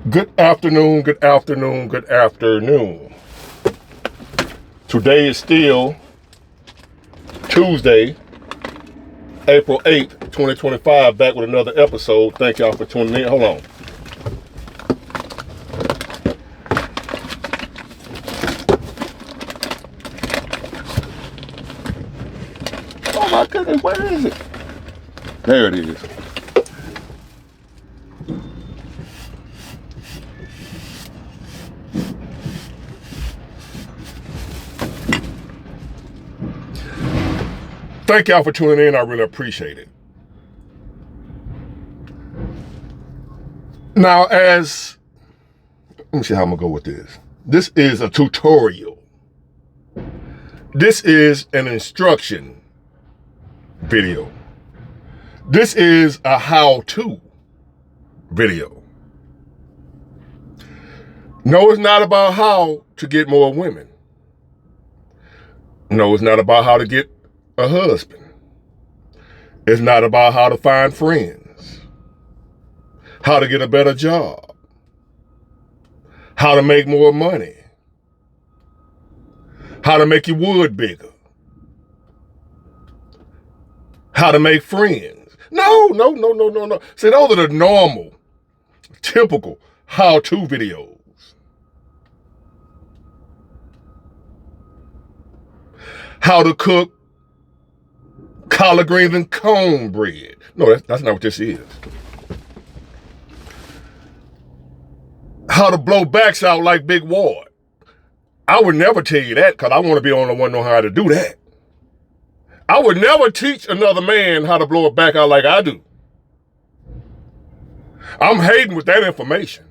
Good afternoon, good afternoon, good afternoon. Today is still Tuesday, April 8th, 2025, back with another episode. Thank y'all for tuning in. Hold on. Oh my goodness, where is it? There it is. Thank y'all for tuning in. I really appreciate it. Now, let me see how I'm gonna go with this. This is a tutorial. This is an instruction video. This is a how-to video. No, it's not about how to get more women. No, it's not about how to get a husband. It's not about how to find friends, how to get a better job, how to make more money, how to make your wood bigger, how to make friends. No. See, those are the normal, typical how-to videos. How to cook collard greens and cornbread. No, that's not what this is. How to blow backs out like Big Ward. I would never tell you that because I want to be the only one know how to do that. I would never teach another man how to blow a back out like I do. I'm hating with that information.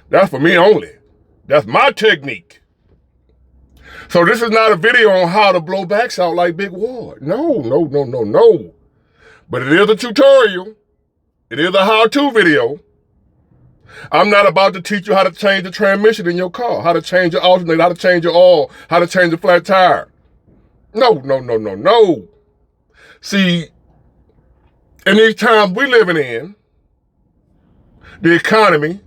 That's for me only. That's my technique. So this is not a video on how to blow backs out like Big Ward. No. But it is a tutorial. It is a how-to video. I'm not about to teach you how to change the transmission in your car, how to change your alternator, how to change your oil, how to change a flat tire. No. See, in these times we living in, the economy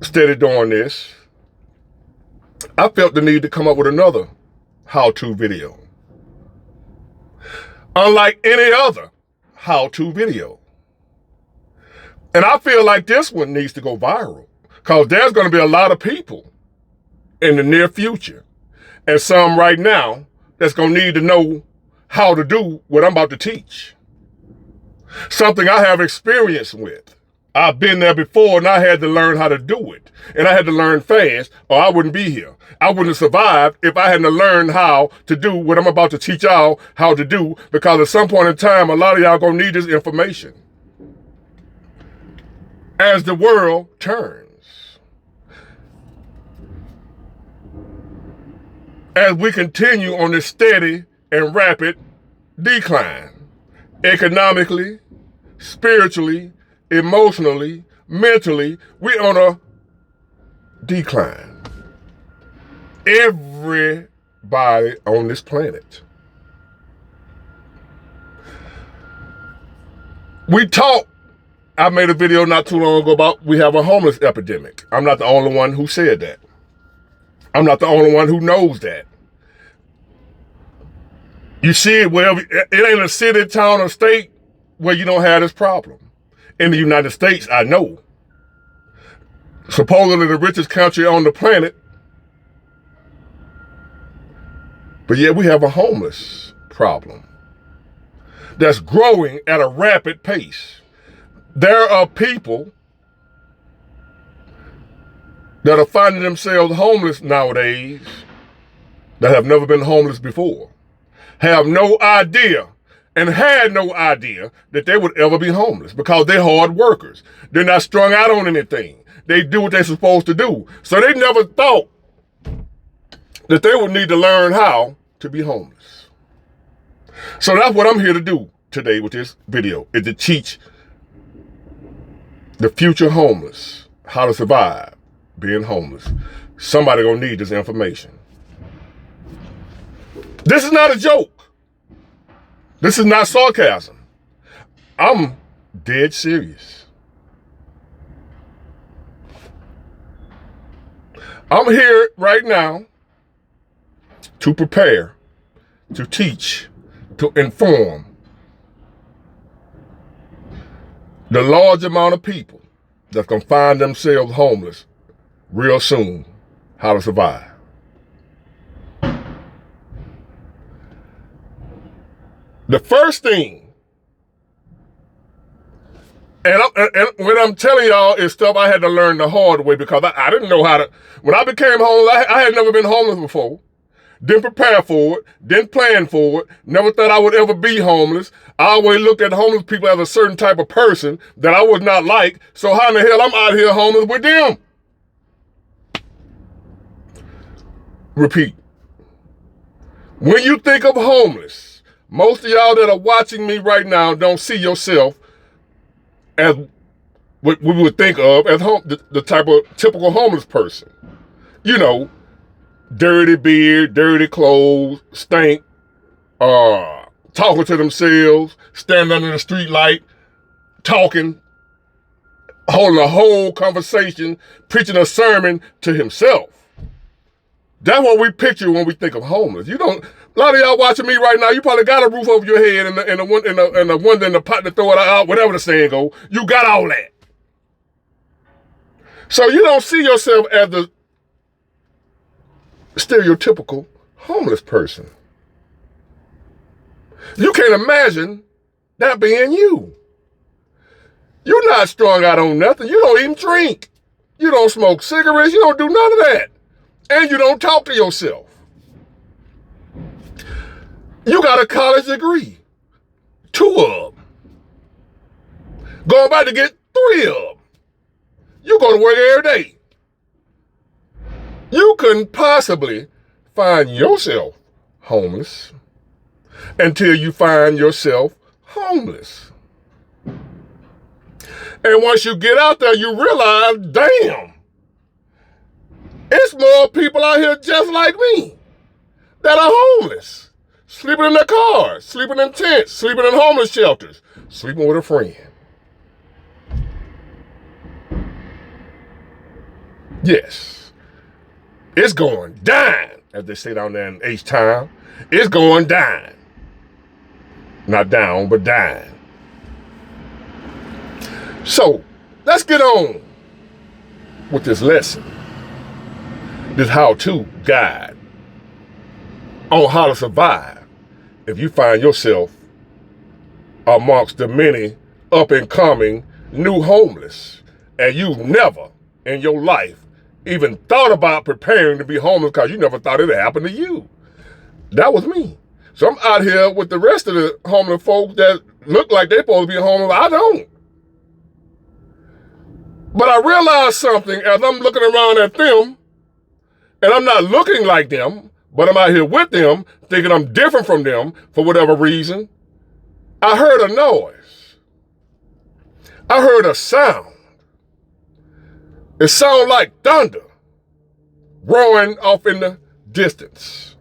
steady doing this, I felt the need to come up with another how-to video. Unlike any other how-to video. And I feel like this one needs to go viral because there's going to be a lot of people in the near future and some right now that's going to need to know how to do what I'm about to teach. Something I have experience with. I've been there before and I had to learn how to do it. And I had to learn fast or I wouldn't be here. I wouldn't have survived if I hadn't learned how to do what I'm about to teach y'all how to do, because at some point in time, a lot of y'all gonna need this information. As the world turns, as we continue on this steady and rapid decline, economically, spiritually, emotionally, mentally, we're on a decline. Everybody on this planet. I made a video not too long ago about we have a homeless epidemic. I'm not the only one who said that. I'm not the only one who knows that. You see it wherever, it ain't a city, town, or state where you don't have this problem. In the United States, I know. Supposedly the richest country on the planet. But yet we have a homeless problem that's growing at a rapid pace. There are people that are finding themselves homeless nowadays that have never been homeless before, have no idea and had no idea that they would ever be homeless because they're hard workers. They're not strung out on anything. They do what they're supposed to do. So they never thought that they would need to learn how to be homeless. So that's what I'm here to do today with this video, is to teach the future homeless how to survive being homeless. Somebody gonna need this information. This is not a joke. This is not sarcasm. I'm dead serious. I'm here right now to prepare, to teach, to inform the large amount of people that's going to find themselves homeless real soon how to survive. The first thing, and when I'm telling y'all is stuff I had to learn the hard way because I didn't know how to, when I became homeless, I had never been homeless before. Didn't prepare for it, didn't plan for it, never thought I would ever be homeless. I always looked at homeless people as a certain type of person that I was not like, so how in the hell I'm out here homeless with them? Repeat. When you think of homeless, most of y'all that are watching me right now don't see yourself as what we would think of as the type of typical homeless person. You know, dirty beard, dirty clothes, stink, talking to themselves, standing under the street light, talking, holding a whole conversation, preaching a sermon to himself. That's what we picture when we think of homeless. You don't. A lot of y'all watching me right now, you probably got a roof over your head and the one in the pot to throw it out, whatever the saying go. You got all that. So you don't see yourself as the stereotypical homeless person. You can't imagine that being you. You're not strung out on nothing. You don't even drink. You don't smoke cigarettes. You don't do none of that. And you don't talk to yourself. You got a college degree. 2 of them. Going back to get 3 of them. You go to work every day. You couldn't possibly find yourself homeless until you find yourself homeless. And once you get out there, you realize, damn, it's more people out here just like me that are homeless. Sleeping in their cars, sleeping in tents, sleeping in homeless shelters, sleeping with a friend. Yes, it's going down, as they say down there in H-Town. It's going down. Not down, but down. So, let's get on with this lesson. This how-to guide on how to survive if you find yourself amongst the many up-and-coming new homeless and you've never in your life even thought about preparing to be homeless because you never thought it'd happen to you. That was me. So I'm out here with the rest of the homeless folks that look like they're supposed to be homeless. I don't. But I realized something as I'm looking around at them, and I'm not looking like them, but I'm out here with them, thinking I'm different from them for whatever reason. I heard a noise. I heard a sound. It sounded like thunder roaring off in the distance.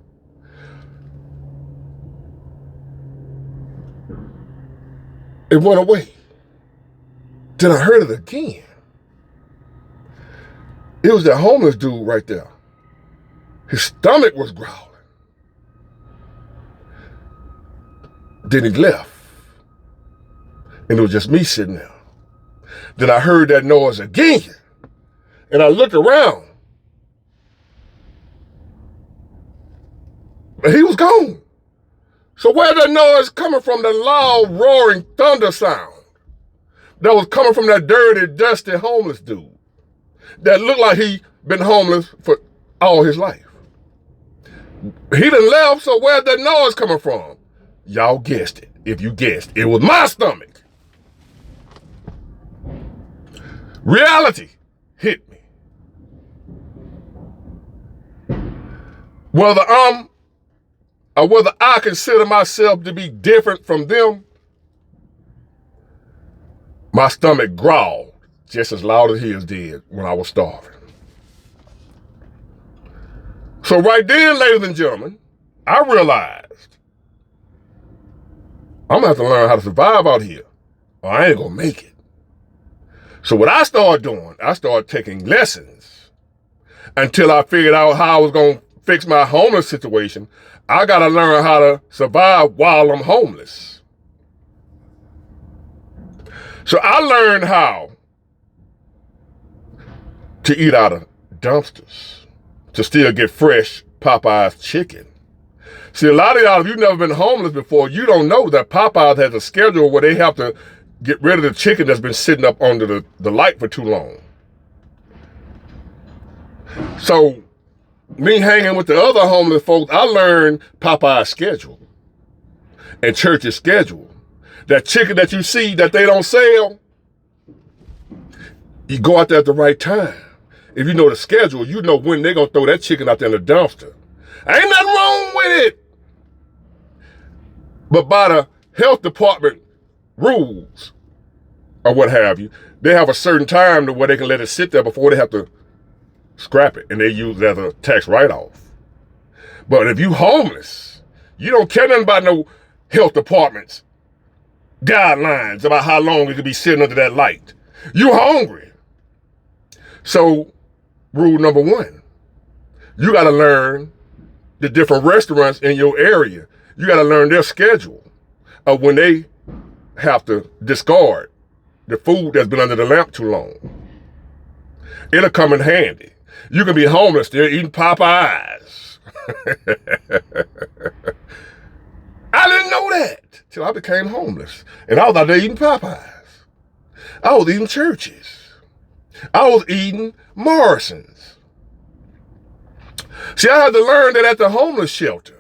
It went away. Then I heard it again. It was that homeless dude right there. His stomach was growling. Then he left. And it was just me sitting there. Then I heard that noise again. And I looked around. And he was gone. So where's that noise coming from, the loud, roaring thunder sound that was coming from that dirty, dusty homeless dude that looked like he been homeless for all his life? He done left, so where's that noise coming from? Y'all guessed it. If you guessed, it was my stomach. Reality hit me. Whether I consider myself to be different from them, my stomach growled just as loud as his did when I was starving. So right then, ladies and gentlemen, I realized I'm gonna have to learn how to survive out here, or I ain't gonna make it. So what I started doing, I started taking lessons until I figured out how I was going to fix my homeless situation. I got to learn how to survive while I'm homeless. So I learned how to eat out of dumpsters, to still get fresh Popeye's chicken. See, a lot of y'all, if you've never been homeless before, you don't know that Popeyes has a schedule where they have to get rid of the chicken that's been sitting up under the light for too long. So, me hanging with the other homeless folks, I learned Popeye's schedule and church's schedule. That chicken that you see that they don't sell, you go out there at the right time. If you know the schedule, you know when they're going to throw that chicken out there in the dumpster. Ain't nothing wrong with it. But by the health department rules or what have you, they have a certain time to where they can let it sit there before they have to scrap it, and they use it as a tax write-off. But if you homeless, you don't care nothing about no health department's guidelines about how long it could be sitting under that light. You hungry. So, rule number one, you got to learn the different restaurants in your area. You got to learn their schedule of when they have to discard the food that's been under the lamp too long. It'll come in handy. You can be homeless still eating Popeyes. I didn't know that till I became homeless. And I was out there eating Popeyes. I was eating Churches. I was eating Morrison's. See, I had to learn that at the homeless shelter.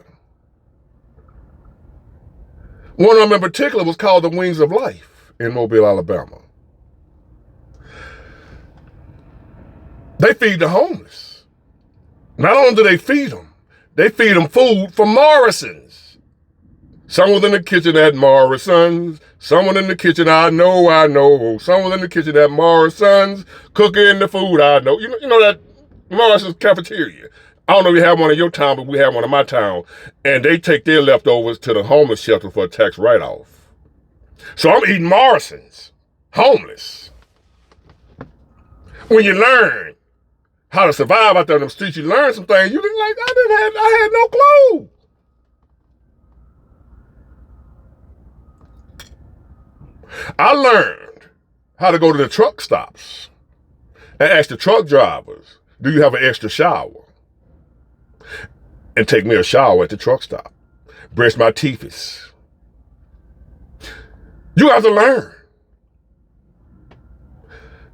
One of them in particular was called the Wings of Life in Mobile, Alabama. They feed the homeless. Not only do they feed them food from Morrison's. Someone in the kitchen at Morrison's. Someone in the kitchen I know. Someone in the kitchen at Morrison's cooking the food I know. You know that Morrison's cafeteria. I don't know if you have one in your town, but we have one in my town. And they take their leftovers to the homeless shelter for a tax write-off. So I'm eating Morrison's, homeless. When you learn how to survive out there in the streets, you learn some things you didn't like. I had no clue. I learned how to go to the truck stops and ask the truck drivers, do you have an extra shower? And take me a shower at the truck stop. Brush my teeth. You have to learn.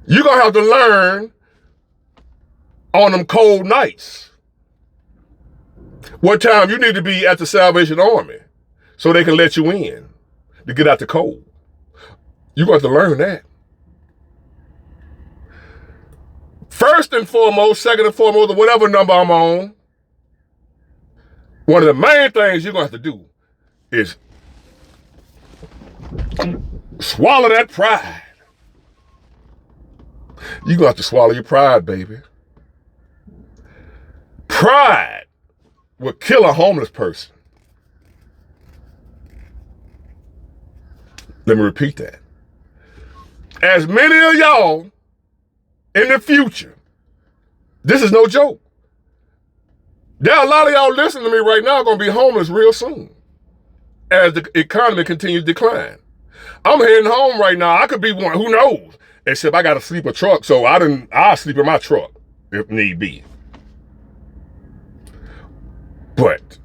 You're going to have to learn on them cold nights what time you need to be at the Salvation Army so they can let you in to get out the cold. You're going to have to learn that. First and foremost, second and foremost, or whatever number I'm on, one of the main things you're going to have to do is swallow that pride. You're going to have to swallow your pride, baby. Pride will kill a homeless person. Let me repeat that. As many of y'all in the future, this is no joke. There are a lot of y'all listening to me right now going to be homeless real soon as the economy continues to decline. I'm heading home right now. I could be one, who knows? Except I got to sleep a truck, so I'll sleep in my truck if need be. But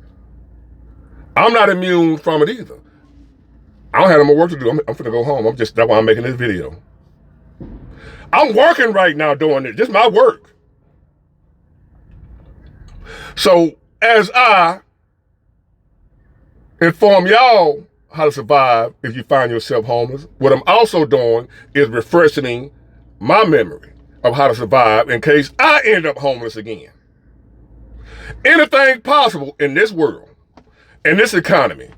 I'm not immune from it either. I don't have no more work to do. I'm finna go home. That's why I'm making this video. I'm working right now doing this. This is my work. So as I inform y'all how to survive if you find yourself homeless, what I'm also doing is refreshing my memory of how to survive in case I end up homeless again. Anything possible in this world, in this economy.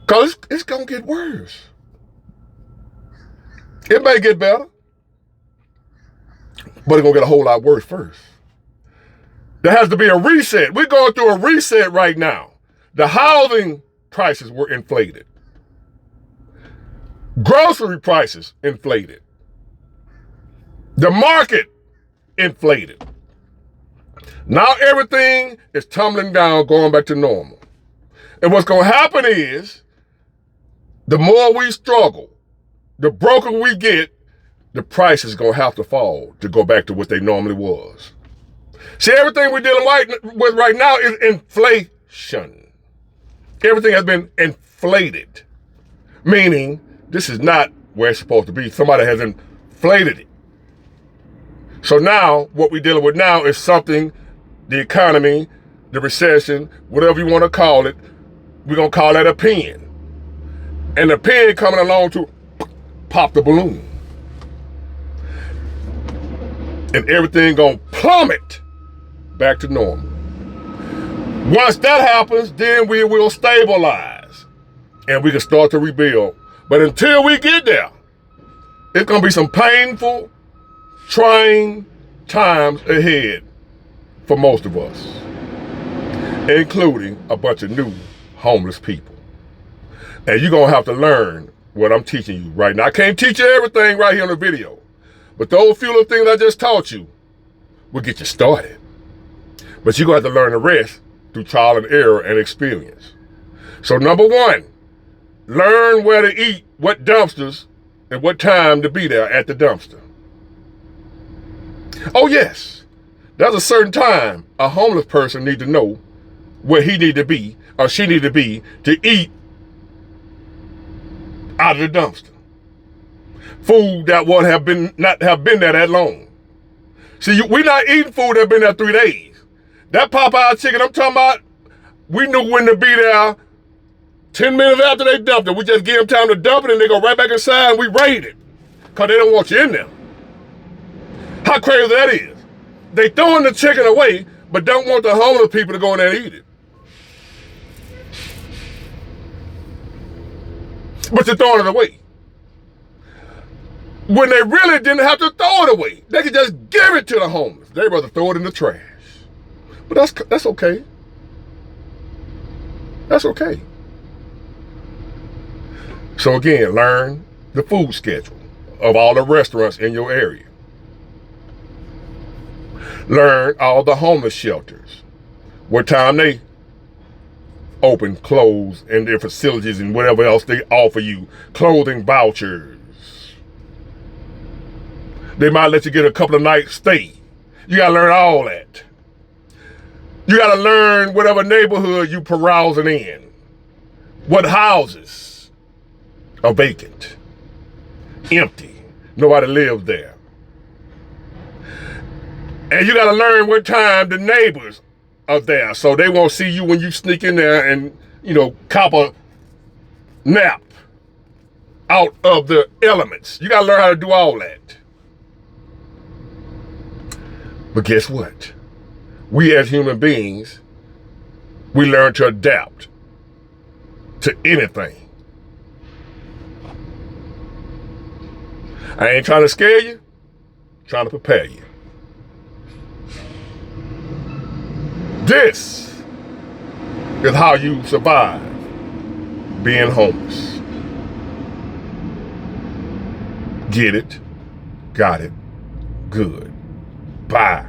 Because it's going to get worse. It may get better, but it's going to get a whole lot worse first. There has to be a reset. We're going through a reset right now. The housing prices were inflated. Grocery prices inflated. The market inflated. Now everything is tumbling down, going back to normal. And what's going to happen is, the more we struggle, the broker we get, the price is going to have to fall to go back to what they normally was. See, everything we're dealing with right now is inflation. Everything has been inflated, meaning this is not where it's supposed to be. Somebody has inflated it. So now, what we're dealing with now is something, the economy, the recession, whatever you want to call it, we're going to call that a pen. And the pen coming along to pop the balloon. And everything going to plummet back to normal. Once that happens, then we will stabilize and we can start to rebuild. But until we get there, it's going to be some painful, trying times ahead for most of us, including a bunch of new homeless people. And you're going to have to learn what I'm teaching you right now. I can't teach you everything right here in the video, but those few little things I just taught you will get you started. But you're going to have to learn the rest through trial and error and experience. So number one, learn where to eat, what dumpsters, and what time to be there at the dumpster. Oh yes, there's a certain time a homeless person needs to know where he need to be or she need to be to eat out of the dumpster. Food that would have been not have been there that long. See, we're not eating food that been there 3 days. That Popeye chicken I'm talking about, we knew when to be there 10 minutes after they dumped it. We just give them time to dump it and they go right back inside and we raid it. Because they don't want you in there. How crazy that is. They throwing the chicken away, but don't want the homeless people to go in there and eat it. But you're throwing it away. When they really didn't have to throw it away. They could just give it to the homeless. They'd rather throw it in the trash. But that's okay. That's okay. So again, learn the food schedule of all the restaurants in your area. Learn all the homeless shelters, what time they open, close, and their facilities and whatever else they offer you, clothing vouchers. They might let you get a couple of nights stay. You gotta learn all that. You gotta learn whatever neighborhood you carousing in, what houses are vacant, empty, nobody lives there. And you gotta learn what time the neighbors are there so they won't see you when you sneak in there and, cop a nap out of the elements. You gotta learn how to do all that. But guess what? We as human beings, we learn to adapt to anything. I ain't trying to scare you, I'm trying to prepare you. This is how you survive being homeless. Get it? Got it? Good. Bye.